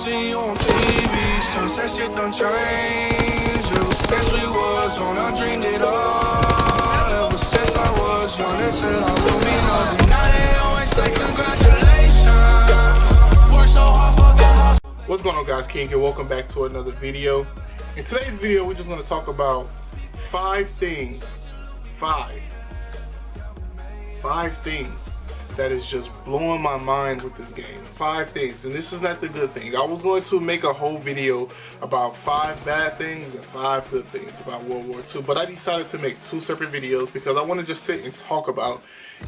see you on TV. Sunset shit done changed. Ever since we was on, I dreamed it all. Ever since I was young, they said I will be loved. Now they always say congratulations. Work so hard for God. What's going on, guys? King here. Welcome back to another video. In today's video, we're just going to talk about five things that is just blowing my mind with this game. 5 things, and this is not the good thing. I was going to make a whole video about 5 bad things and 5 good things about World War II, but I decided to make 2 separate videos because I want to just sit and talk about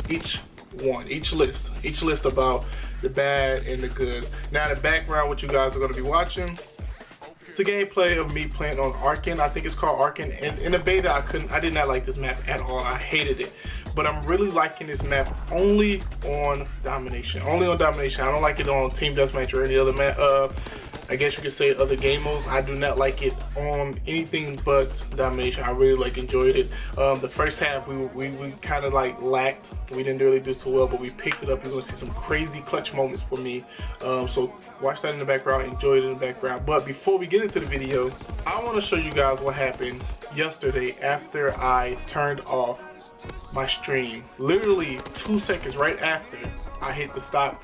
each list about the bad and the good. Now, in the background, what you guys are going to be watching, it's a gameplay of me playing on Arkin. I think it's called Arkin. And in the beta, I did not like this map at all. I hated it. But I'm really liking this map only on domination. Only on domination. I don't like it on team deathmatch or any other map. I guess you could say other game modes. I do not like it on anything but domination. I really enjoyed it. The first half we kind of lacked. We didn't really do too well, but we picked it up. You're gonna see some crazy clutch moments for me. So watch that in the background, enjoy it in the background. But before we get into the video, I want to show you guys what happened yesterday after I turned off my stream. Literally 2 seconds right after I hit the stop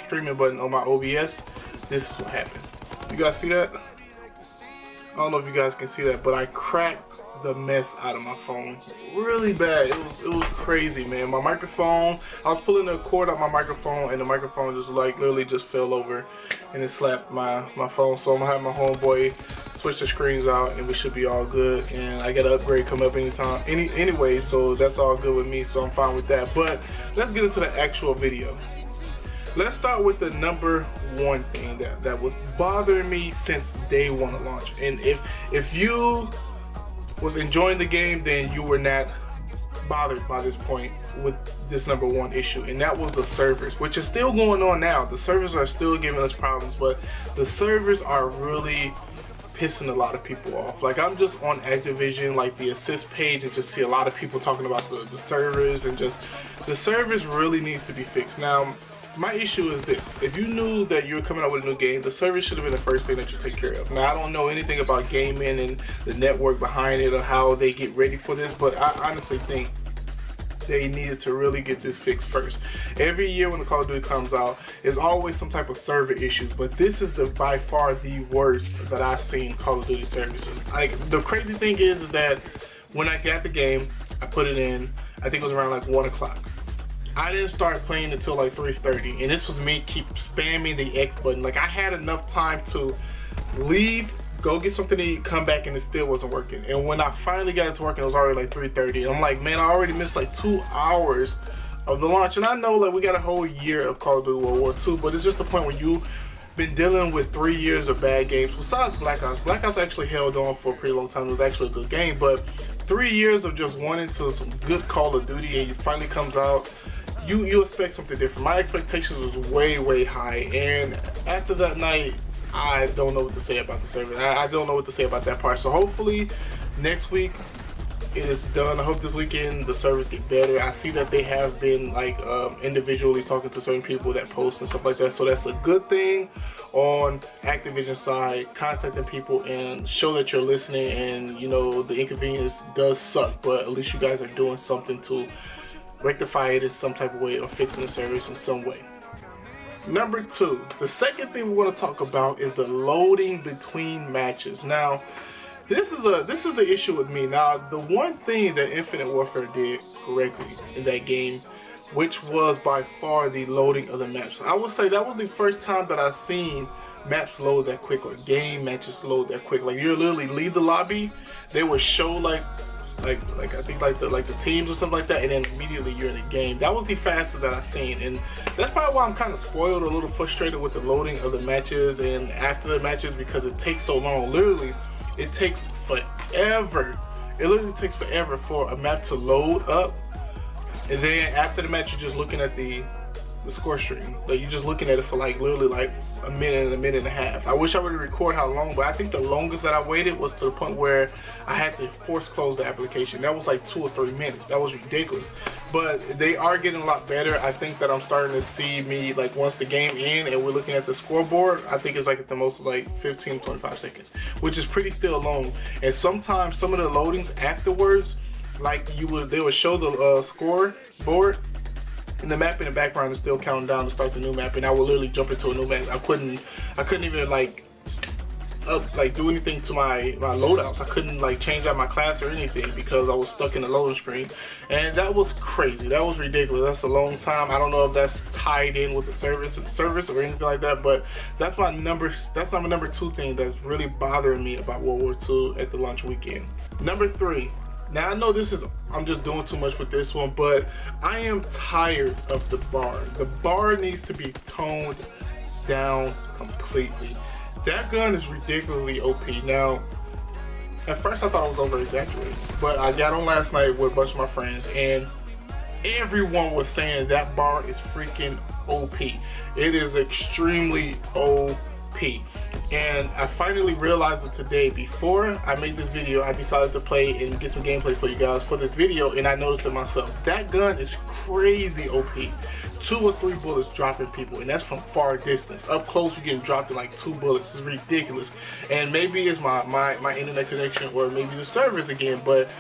streaming button on my OBS. This is what happened. You guys see that? I don't know if you guys can see that, but I cracked the mess out of my phone really bad. It was crazy, man. My microphone, I was pulling the cord out my microphone, and the microphone just literally just fell over and it slapped my phone. So I'm gonna have my homeboy switch the screens out and we should be all good. And I got an upgrade coming up anytime anyway, so that's all good with me, so I'm fine with that. But let's get into the actual video. Let's start with the number 1 thing that was bothering me since day 1 of launch. And if you was enjoying the game, then you were not bothered by this point with this number 1 issue, and that was the servers, which is still going on now. The servers are still giving us problems, but the servers are really pissing a lot of people off. Like, I'm just on Activision, like the assist page, and just see a lot of people talking about the servers, and just the servers really needs to be fixed. Now, my issue is this: if you knew that you were coming out with a new game, the server should have been the first thing that you take care of. Now, I don't know anything about gaming and the network behind it or how they get ready for this, but I honestly think they needed to really get this fixed first. Every year when the Call of Duty comes out, there's always some type of server issues, but this is by far the worst that I've seen Call of Duty services. Like, the crazy thing is that when I got the game, I put it in, I think it was around 1 o'clock. I didn't start playing until 3:30, and this was me keep spamming the X button. Like, I had enough time to leave, go get something to eat, come back, and it still wasn't working. And when I finally got it to work, it was already 3:30. And I'm like, man, I already missed 2 hours of the launch. And I know we got a whole year of Call of Duty World War II, but it's just the point where you've been dealing with 3 years of bad games. Besides Black Ops. Black Ops actually held on for a pretty long time. It was actually a good game, but 3 years of just wanting to some good Call of Duty, and it finally comes out. You expect something different. My expectations was way high, and after that night, I don't know what to say about the server. I don't know what to say about that part. So hopefully next week it is done. I hope this weekend the servers get better. I see that they have been individually talking to certain people that post and stuff like that, so that's a good thing on Activision side, contacting people and show that you're listening. And you know, the inconvenience does suck, but at least you guys are doing something to rectify it in some type of way or fixing the service in some way. Number 2, the second thing we want to talk about is the loading between matches. Now, this is the issue with me. Now, the one thing that Infinite Warfare did correctly in that game, which was by far the loading of the maps. I would say that was the first time that I've seen maps load that quick, or game matches load that quick. Like, you literally leave the lobby, they would show I think the teams or something like that, and then immediately you're in the game. That was the fastest that I've seen, and that's probably why I'm kind of spoiled, a little frustrated with the loading of the matches and after the matches, because it takes so long. Literally, it takes forever. It literally takes forever for a map to load up, and then after the match, you're just looking at the score stream. Like, you're just looking at it for literally a minute and a half. I wish I would record how long, but I think the longest that I waited was to the point where I had to force close the application. That was 2 or 3 minutes. That was ridiculous. but they are getting a lot better. I think that I'm starting to see me, like, once the game ends and we're looking at the scoreboard, I think it's like at the most like 15-25 seconds, which is pretty still long. And sometimes some of the loadings afterwards, like they would show the scoreboard and the map in the background is still counting down to start the new map, and I would literally jump into a new map. I couldn't even like do anything to my loadouts. I couldn't like change out my class or anything because I was stuck in the loading screen, and that was crazy. That was ridiculous. That's a long time. I don't know if that's tied in with the service or anything like that, but that's my number 2 thing that's really bothering me about World War II at the launch weekend. Number 3. Now I know I'm just doing too much with this one, but I am tired of the bar. The bar needs to be toned down completely. That gun is ridiculously OP. Now, at first I thought I was over exaggerating, but I got on last night with a bunch of my friends and everyone was saying that bar is freaking OP. It is extremely OP. And I finally realized it today. Before I made this video, I decided to play and get some gameplay for you guys for this video, and I noticed it myself. That gun is crazy OP. 2 or 3 bullets dropping people, and that's from far distance. Up close, you're getting dropped in like 2 bullets. It's ridiculous. And maybe it's my internet connection, or maybe the servers again, but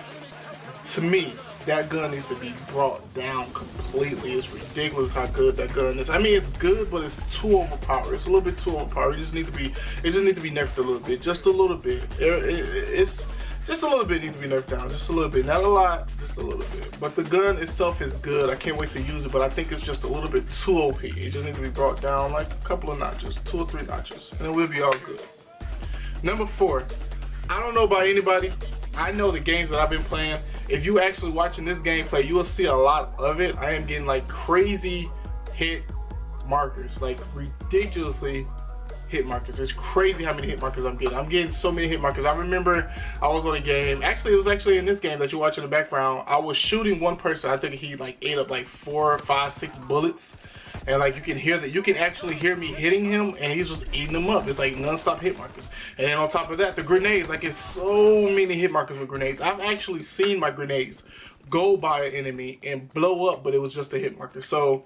to me, that gun needs to be brought down completely. It's ridiculous how good that gun is. I mean, it's good, but it's too overpowered. It's a little bit too overpowered. It just needs to be nerfed a little bit, just a little bit. It's just a little bit needs to be nerfed down, just a little bit, not a lot, just a little bit. But the gun itself is good. I can't wait to use it, but I think it's just a little bit too OP. It just needs to be brought down like a couple of notches, 2 or 3 notches, and then we'll be all good. Number 4, I don't know about anybody. I know the games that I've been playing. If you actually watching this gameplay, you will see a lot of it. I am getting like crazy hit markers, like ridiculously hit markers. It's crazy how many hit markers I'm getting. I'm getting so many hit markers. I remember I was on a game, actually it was actually in this game that you watch in the background. I was shooting one person. I think he like ate up like 4, 5, 6 bullets, and like you can actually hear me hitting him, and he's just eating them up. It's like non-stop hit markers. And then on top of that, the grenades, like it's so many hit markers with grenades. I've actually seen my grenades go by an enemy and blow up, but it was just a hit marker. So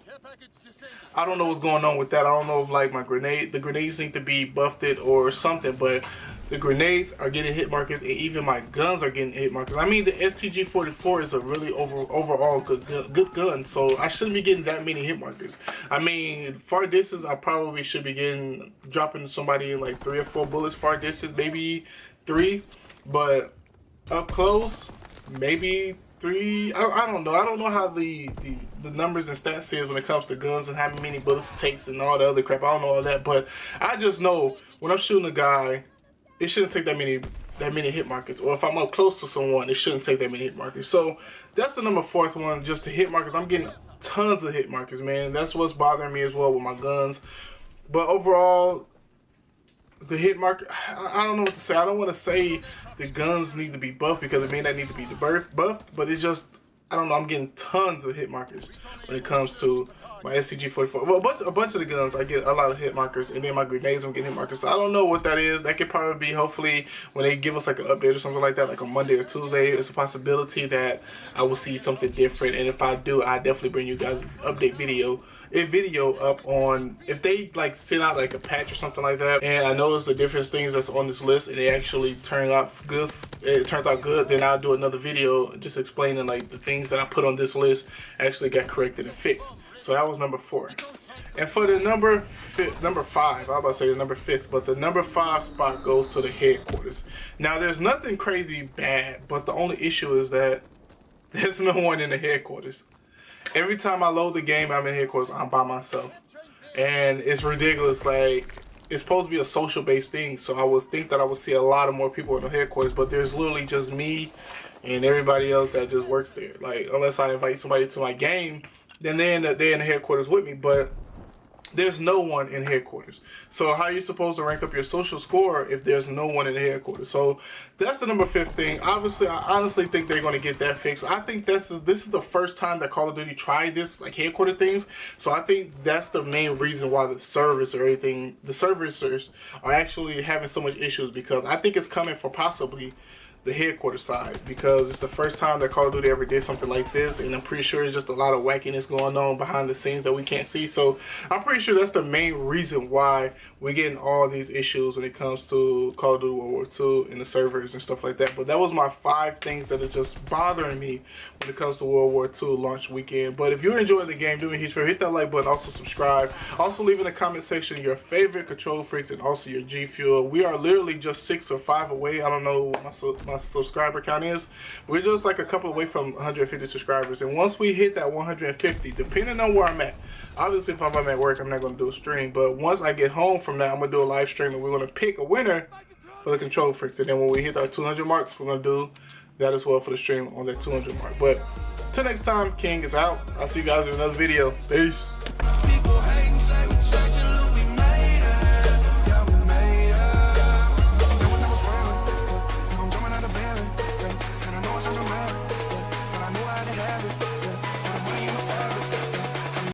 I don't know what's going on with that. I don't know if like the grenades need to be buffed or something, but the grenades are getting hit markers, and even my guns are getting hit markers. I mean, the STG-44 is a really overall good gun, so I shouldn't be getting that many hit markers. I mean, far distance, I probably should be dropping somebody in like 3 or 4 bullets far distance, maybe 3, but up close, maybe 3. I don't know. I don't know how the numbers and stats is when it comes to guns and how many bullets it takes and all the other crap. I don't know all that, but I just know when I'm shooting a guy, it shouldn't take that many hit markers. Or if I'm up close to someone, it shouldn't take that many hit markers. So that's the number 4th one, just the hit markers. I'm getting tons of hit markers, man. That's what's bothering me as well with my guns. But overall, the hit marker, I don't know what to say. I don't want to say the guns need to be buffed because it may not need to be buffed, but it's just, I don't know, I'm getting tons of hit markers when it comes to my STG-44. Well, a bunch of the guns, I get a lot of hit markers, and then my grenades, I'm getting hit markers. So I don't know what that is. That could probably be, hopefully, when they give us like an update or something like that, like on Monday or Tuesday, it's a possibility that I will see something different. And if I do, I definitely bring you guys an update video up on, if they like send out like a patch or something like that, and I notice the different things that's on this list and they actually turn out good, then I'll do another video just explaining like the things that I put on this list actually got corrected and fixed. So that was number 4. And for the number 5, I was about to say the number 5th, but the number 5 spot goes to the headquarters. Now there's nothing crazy bad, but the only issue is that there's no one in the headquarters. Every time I load the game, I'm in headquarters, I'm by myself. And it's ridiculous, like, it's supposed to be a social-based thing, so I would think that I would see a lot of more people in the headquarters, but there's literally just me and everybody else that just works there. Like, unless I invite somebody to my game, then they're in the headquarters with me, but there's no one in headquarters. So how are you supposed to rank up your social score if there's no one in the headquarters? So that's the number 5th thing. Obviously, I honestly think they're going to get that fixed. I think this is the first time that Call of Duty tried this, like headquarter things. So I think that's the main reason why the servicers are actually having so much issues, because I think it's coming for possibly the headquarters side, because it's the first time that Call of Duty ever did something like this, and I'm pretty sure it's just a lot of wackiness going on behind the scenes that we can't see. So I'm pretty sure that's the main reason why we're getting all these issues when it comes to Call of Duty World War II and the servers and stuff like that. But that was my 5 things that are just bothering me when it comes to World War II launch weekend. But if you're enjoying the game, do me a huge favor, hit that like button, also subscribe. Also leave in the comment section your favorite Control Freaks and also your G Fuel. We are literally just 6 or 5 away. I don't know what my subscriber count is. We're just like a couple away from 150 subscribers, and once we hit that 150, depending on where I'm at, obviously if I'm at work, I'm not going to do a stream, but once I get home from that, I'm going to do a live stream, and we're going to pick a winner for the Control Freaks. And then when we hit our 200 marks, we're going to do that as well for the stream on that 200 mark. But till next time, King is out. I'll see you guys in another video. Peace.